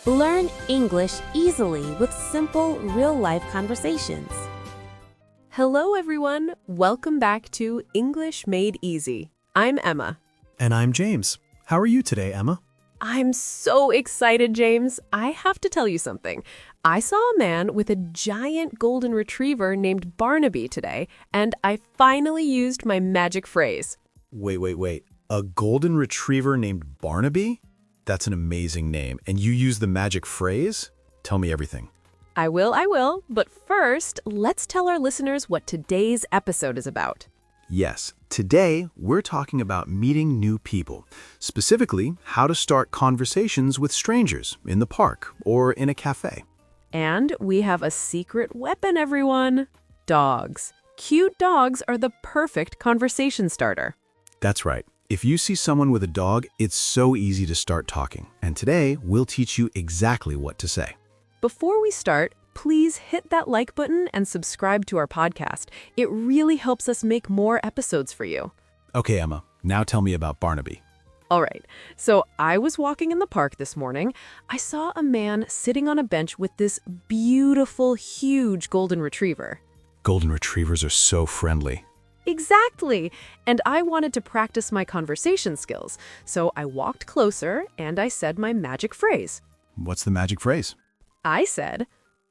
Learn English easily with simple, real-life conversations. Hello, everyone. Welcome back to English Made Easy. I'm Emma. And I'm James. How are you today, Emma? I'm so excited, James. I have to tell you something. I saw a man with a giant golden retriever named Barnaby today, and I finally used my magic phrase. Wait. A golden retriever named Barnaby? That's an amazing name. And you use the magic phrase? Tell me everything. I will. But first, let's tell our listeners what today's episode is about. Yes, today we're talking about meeting new people, specifically how to start conversations with strangers in the park or in a cafe. And we have a secret weapon, everyone. Dogs. Cute dogs are the perfect conversation starter. That's right. If you see someone with a dog, it's so easy to start talking. And today we'll teach you exactly what to say. Before we start, please hit that like button and subscribe to our podcast. It really helps us make more episodes for you. Okay, Emma, now tell me about Barnaby. All right, so I was walking in the park this morning. I saw a man sitting on a bench with this beautiful, huge golden retriever. Golden retrievers are so friendly. Exactly! And I wanted to practice my conversation skills. So I walked closer and I said my magic phrase. What's the magic phrase? I said,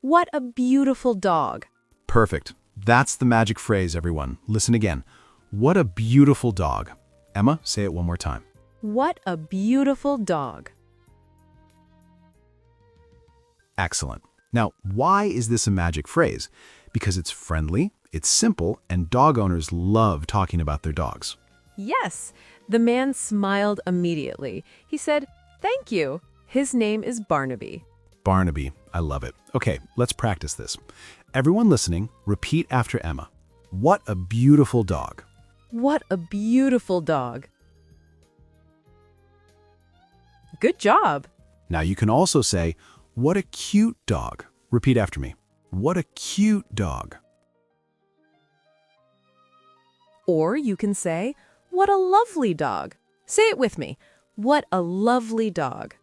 "What a beautiful dog." Perfect. That's the magic phrase, everyone. Listen again. What a beautiful dog. Emma, say it one more time. What a beautiful dog. Excellent. Now, why is this a magic phrase? Because it's friendly, it's simple, and dog owners love talking about their dogs. Yes, the man smiled immediately. He said, "Thank you." His name is Barnaby. Barnaby, I love it. Okay, let's practice this. Everyone listening, repeat after Emma. What a beautiful dog. What a beautiful dog. Good job. Now you can also say, what a cute dog. Repeat after me. What a cute dog. Or you can say, "What a lovely dog." Say it with me. What a lovely dog.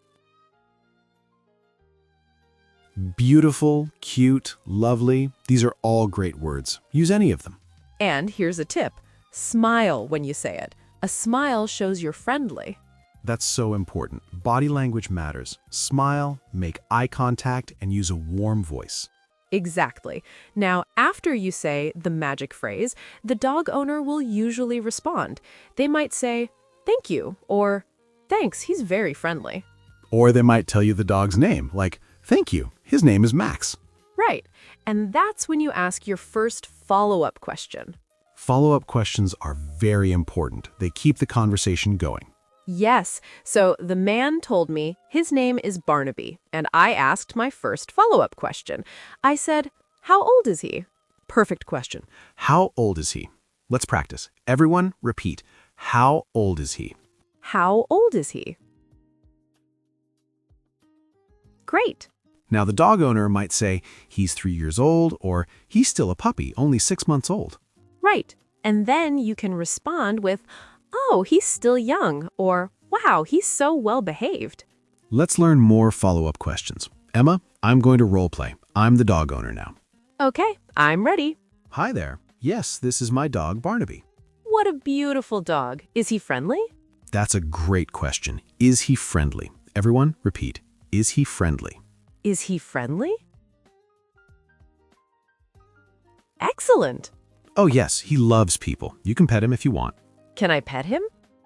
Beautiful, cute, lovely. These are all great words. Use any of them. And here's a tip. Smile when you say it. A smile shows you're friendly. That's so important. Body language matters. Smile, make eye contact, and use a warm voice. Exactly. Now, after you say the magic phrase, the dog owner will usually respond. They might say, "Thank you," or "Thanks, he's very friendly." Or they might tell you the dog's name, like, thank you, his name is Max. Right. And that's when you ask your first follow-up question. Follow-up questions are very important. They keep the conversation going. Yes. So the man told me his name is Barnaby, and I asked my first follow-up question. I said, "How old is he?" Perfect question. How old is he? Let's practice. Everyone, repeat. How old is he? How old is he? Great. Now, the dog owner might say, he's 3 years old, or he's still a puppy, only 6 months old. Right. And then you can respond with, "Oh, he's still young," or "Wow, he's so well behaved." Let's learn more follow-up questions. Emma, I'm going to role play. I'm the dog owner now. Okay, I'm ready. Hi there. Yes, this is my dog, Barnaby. What a beautiful dog. Is he friendly? That's a great question. Is he friendly? Everyone, repeat. Is he friendly? Is he friendly? Excellent. Oh yes, he loves people. You can pet him if you want. Can I pet him?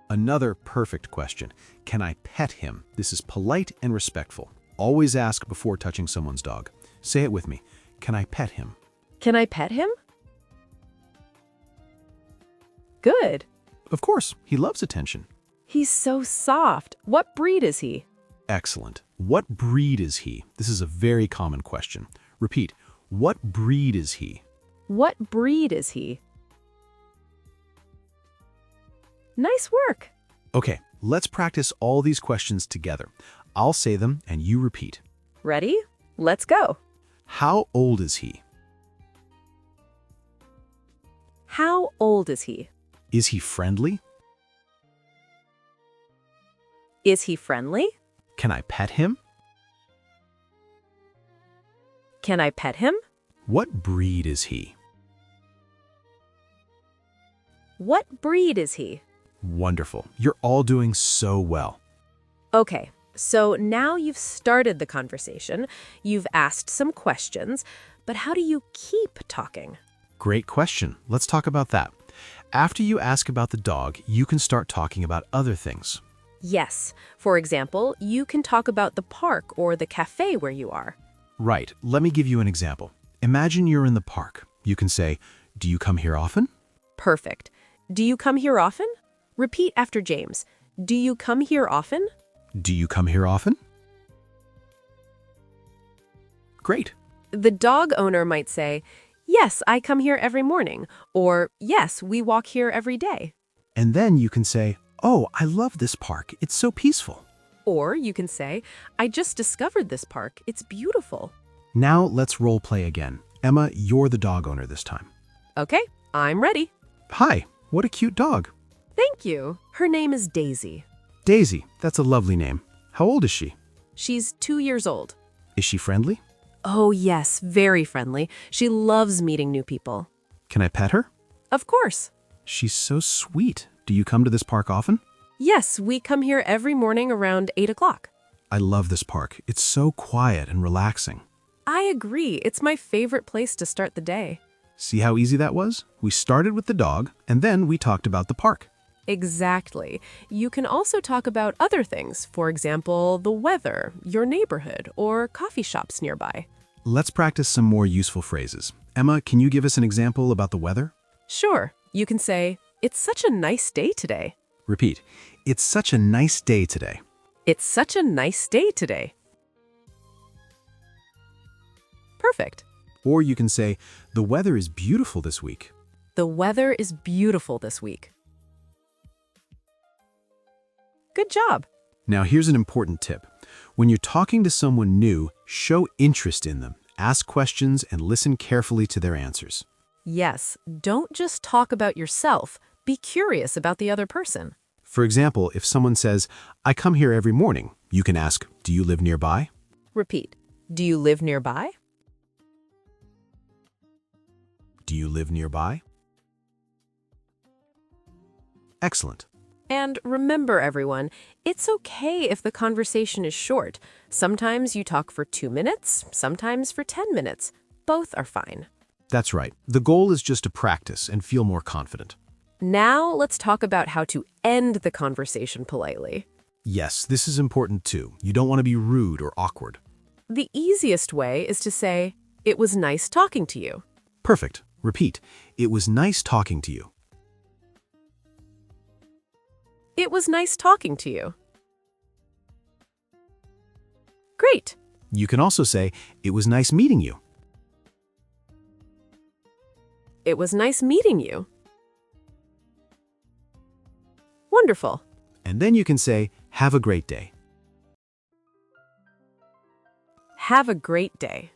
Another perfect question. Can I pet him? This is polite and respectful. Always ask before touching someone's dog. Say it with me. Can I pet him? Can I pet him? Good. Of course, he loves attention. He's so soft. What breed is he? Excellent. What breed is he? This is a very common question. Repeat. What breed is he? What breed is he? Nice work. Okay, let's practice all these questions together. I'll say them and you repeat. Ready? Let's go. How old is he? How old is he? Is he friendly? Is he friendly? Can I pet him? Can I pet him? What breed is he? What breed is he? Wonderful. You're all doing so well. Okay, so now you've started the conversation, you've asked some questions, but how do you keep talking? Great question. Let's talk about that. After you ask about the dog, you can start talking about other things. Yes, for example, you can talk about the park or the cafe where you are. Right. Let me give you an example. Imagine you're in the park. You can say, "Do you come here often?" Perfect. Do you come here often? Repeat after James. Do you come here often? Do you come here often? Great. The dog owner might say, yes, I come here every morning, or yes, we walk here every day. And then you can say, "Oh, I love this park. It's so peaceful." Or you can say, I just discovered this park. It's beautiful. Now let's role play again. Emma, you're the dog owner this time. Okay, I'm ready. Hi, what a cute dog. Thank you. Her name is Daisy. Daisy, that's a lovely name. How old is she? She's 2 years old. Is she friendly? Oh, yes, very friendly. She loves meeting new people. Can I pet her? Of course. She's so sweet. Do you come to this park often? Yes, we come here every morning around 8 o'clock. I love this park. It's so quiet and relaxing. I agree. It's my favorite place to start the day. See how easy that was? We started with the dog, and then we talked about the park. Exactly. You can also talk about other things, for example, the weather, your neighborhood, or coffee shops nearby. Let's practice some more useful phrases. Emma, can you give us an example about the weather? Sure, you can say, it's such a nice day today. Repeat. It's such a nice day today. It's such a nice day today. Perfect. Or you can say, the weather is beautiful this week. The weather is beautiful this week. Good job. Now here's an important tip. When you're talking to someone new, show interest in them. Ask questions and listen carefully to their answers. Yes, don't just talk about yourself. Be curious about the other person. For example, if someone says, "I come here every morning," you can ask, "Do you live nearby?" Repeat. Do you live nearby? Do you live nearby? Excellent. And remember, everyone, it's okay if the conversation is short. Sometimes you talk for 2 minutes, sometimes for 10 minutes. Both are fine. That's right. The goal is just to practice and feel more confident. Now let's talk about how to end the conversation politely. Yes, this is important too. You don't want to be rude or awkward. The easiest way is to say, it was nice talking to you. Perfect. Repeat. It was nice talking to you. It was nice talking to you. Great. You can also say, "It was nice meeting you." It was nice meeting you. Wonderful. And then you can say, "Have a great day." Have a great day.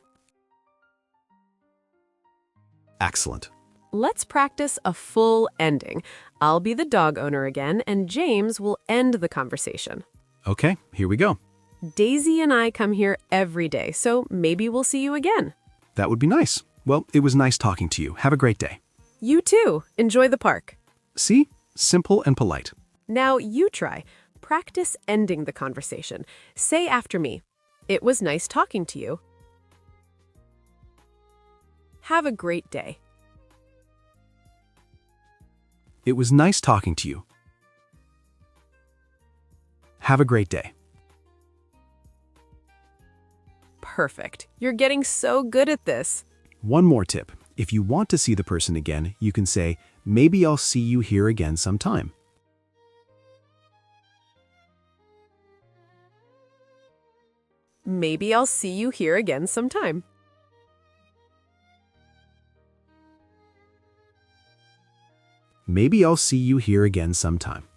Excellent. Let's practice a full ending. I'll be the dog owner again, and James will end the conversation. Okay, here we go. Daisy and I come here every day, so maybe we'll see you again. That would be nice. Well, it was nice talking to you. Have a great day. You too. Enjoy the park. See? Simple and polite. Now you try. Practice ending the conversation. Say after me, it was nice talking to you. Have a great day. It was nice talking to you. Have a great day. Perfect. You're getting so good at this. One more tip. If you want to see the person again, you can say, "Maybe I'll see you here again sometime." Maybe I'll see you here again sometime. Maybe I'll see you here again sometime.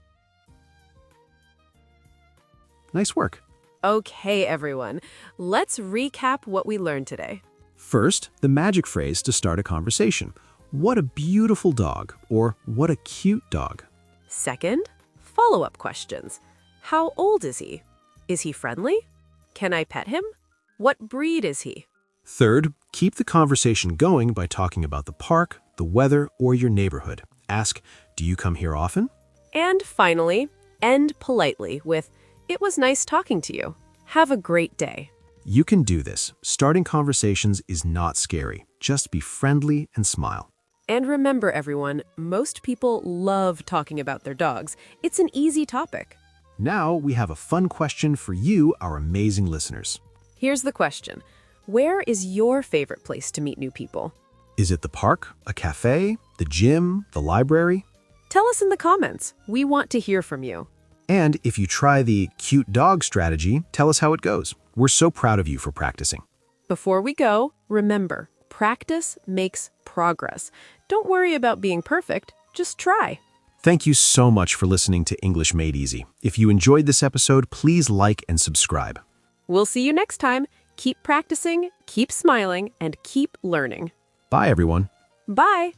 Nice work. Okay, everyone. Let's recap what we learned today. First, the magic phrase to start a conversation. What a beautiful dog, or what a cute dog. Second, follow-up questions. How old is he? Is he friendly? Can I pet him? What breed is he? Third, keep the conversation going by talking about the park, the weather, or your neighborhood. Ask, do you come here often? And finally, end politely with, "It was nice talking to you. Have a great day." You can do this. Starting conversations is not scary. Just be friendly and smile. And remember, everyone, most people love talking about their dogs. It's an easy topic. Now we have a fun question for you, our amazing listeners. Here's the question. Where is your favorite place to meet new people? Is it the park, a cafe, the gym, the library? Tell us in the comments. We want to hear from you. And if you try the cute dog strategy, tell us how it goes. We're so proud of you for practicing. Before we go, remember, practice makes progress. Don't worry about being perfect. Just try. Thank you so much for listening to English Made Easy. If you enjoyed this episode, please like and subscribe. We'll see you next time. Keep practicing, keep smiling, and keep learning. Bye, everyone. Bye.